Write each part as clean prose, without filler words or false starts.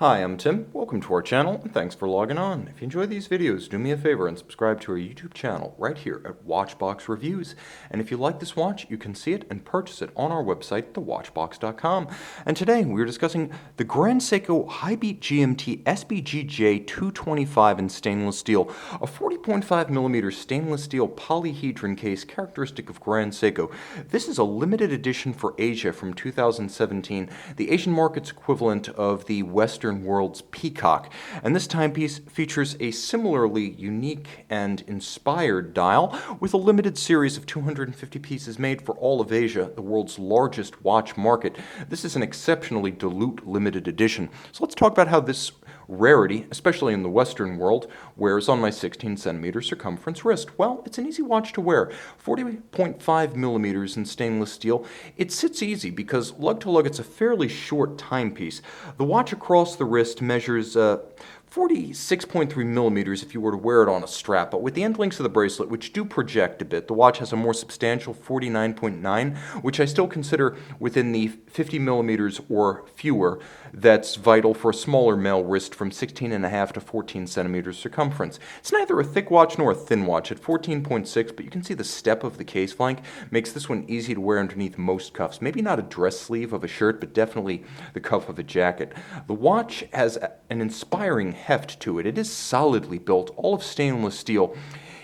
Hi, I'm Tim. Welcome to our channel, and thanks for logging on. If you enjoy these videos, do me a favor and subscribe to our YouTube channel right here at Watchbox Reviews. And if you like this watch, you can see it and purchase it on our website, thewatchbox.com. And today we're discussing the Grand Seiko Hi-Beat GMT SBGJ225 in stainless steel, a 40.5mm stainless steel polyhedron case characteristic of Grand Seiko. This is a limited edition for Asia from 2017, the Asian market's equivalent of the Western world's Peacock, and this timepiece features a similarly unique and inspired dial with a limited series of 250 pieces made for all of Asia, the world's largest watch market. This is an exceptionally dilute limited edition. So let's talk about how this rarity, especially in the Western world, wears on my 16cm circumference wrist. Well, it's an easy watch to wear. 40.5mm in stainless steel. It sits easy because lug to lug it's a fairly short timepiece. The watch across the wrist measures 46.3mm if you were to wear it on a strap, but with the end links of the bracelet, which do project a bit, the watch has a more substantial 49.9, which I still consider within the 50mm or fewer that's vital for a smaller male wrist from 16.5 to 14cm circumference. It's neither a thick watch nor a thin watch at 14.6, but you can see the step of the case flank makes this one easy to wear underneath most cuffs. Maybe not a dress sleeve of a shirt, but definitely the cuff of a jacket. The watch has an inspiring heft to it. It is solidly built, all of stainless steel.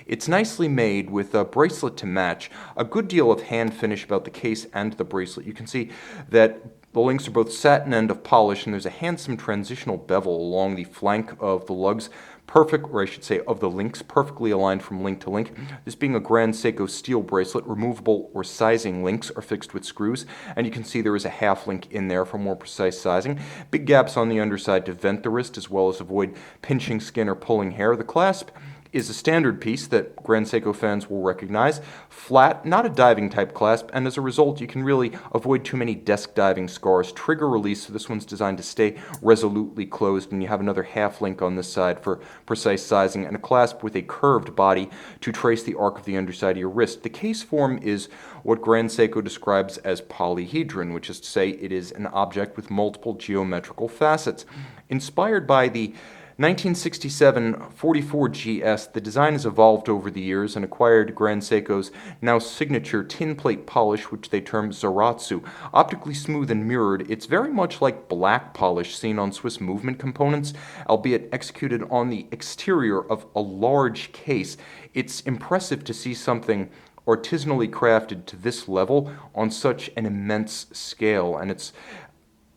It's nicely made with a bracelet to match, a good deal of hand finish about the case and the bracelet. You can see that the links are both satin and of polish, and there's a handsome transitional bevel along the flank of the lugs, or I should say of the links, perfectly aligned from link to link. This being a Grand Seiko steel bracelet, removable or sizing links are fixed with screws, and you can see there is a half link in there for more precise sizing. Big gaps on the underside to vent the wrist as well as avoid pinching skin or pulling hair. The clasp is a standard piece that Grand Seiko fans will recognize. Flat, not a diving type clasp, and as a result you can really avoid too many desk diving scars. Trigger release, so this one's designed to stay resolutely closed, and you have another half link on this side for precise sizing, and a clasp with a curved body to trace the arc of the underside of your wrist. The case form is what Grand Seiko describes as polyhedron, which is to say it is an object with multiple geometrical facets. Inspired by the 1967 44 GS, the design has evolved over the years and acquired Grand Seiko's now signature tin plate polish, which they term Zaratsu. Optically smooth and mirrored, it's very much like black polish seen on Swiss movement components, albeit executed on the exterior of a large case. It's impressive to see something artisanally crafted to this level on such an immense scale, and it's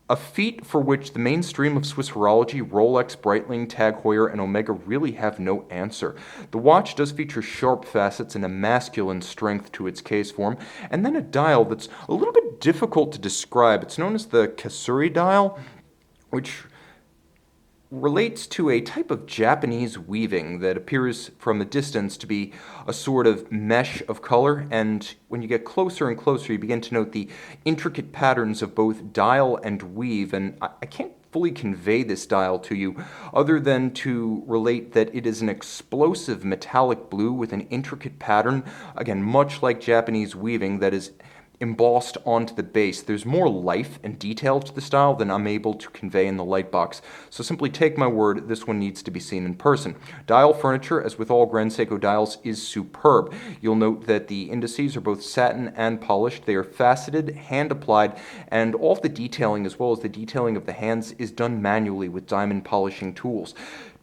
a feat for which the mainstream of Swiss horology, Rolex, Breitling, Tag Heuer, and Omega really have no answer. The watch does feature sharp facets and a masculine strength to its case form, and then a dial that's a little bit difficult to describe. It's known as the Kasuri dial, which relates to a type of Japanese weaving that appears from a distance to be a sort of mesh of color, and when you get closer and closer you begin to note the intricate patterns of both dial and weave, and I can't fully convey this dial to you other than to relate that it is an explosive metallic blue with an intricate pattern, again much like Japanese weaving, that is embossed onto the base. There's more life and detail to the style than I'm able to convey in the light box, so simply take my word, this one needs to be seen in person. Dial furniture, as with all Grand Seiko dials, is superb. You'll note that the indices are both satin and polished. They are faceted, hand applied, and all of the detailing as well as the detailing of the hands is done manually with diamond polishing tools.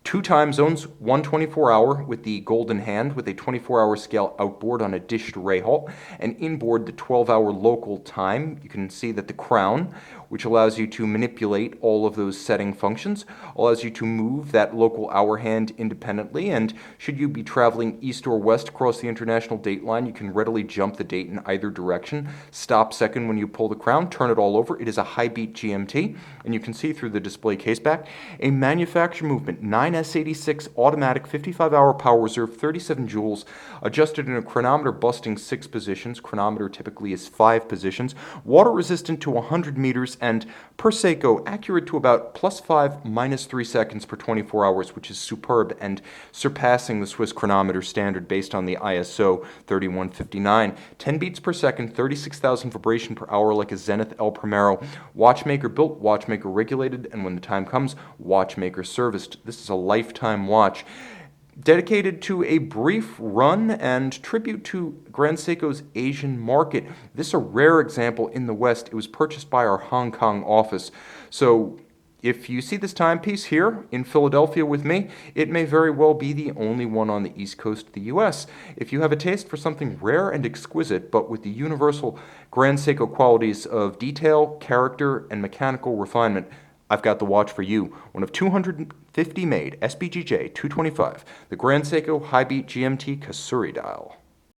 2 time zones, one 24-hour with the golden hand with a 24-hour scale outboard on a dished ray halt, and inboard the 12-hour local time. You can see that the crown, which allows you to manipulate all of those setting functions, allows you to move that local hour hand independently, and should you be traveling east or west across the international date line, you can readily jump the date in either direction. Stop second when you pull the crown, turn it all over. It is a Hi-Beat GMT, and you can see through the display case back a manufacture movement 9S86 automatic 55-hour power reserve, 37 joules, adjusted in a chronometer busting 6 positions. Chronometer typically is 5 positions. Water resistant to 100 meters, minutes, and per Seiko, accurate to about +5, -3 seconds per 24 hours, which is superb and surpassing the Swiss chronometer standard based on the ISO 3159. 10 beats per second, 36,000 vibration per hour like a Zenith El Primero. Watchmaker built, watchmaker regulated, and when the time comes, watchmaker serviced. This is a lifetime watch. Dedicated to a brief run and tribute to Grand Seiko's Asian market. This is a rare example in the West. It was purchased by our Hong Kong office. So if you see this timepiece here in Philadelphia with me, it may very well be the only one on the East Coast of the US. If you have a taste for something rare and exquisite, but with the universal Grand Seiko qualities of detail, character, and mechanical refinement, I've got the watch for you. One of 250 made SBGJ 225, the Grand Seiko Hi-Beat GMT Kasuri dial.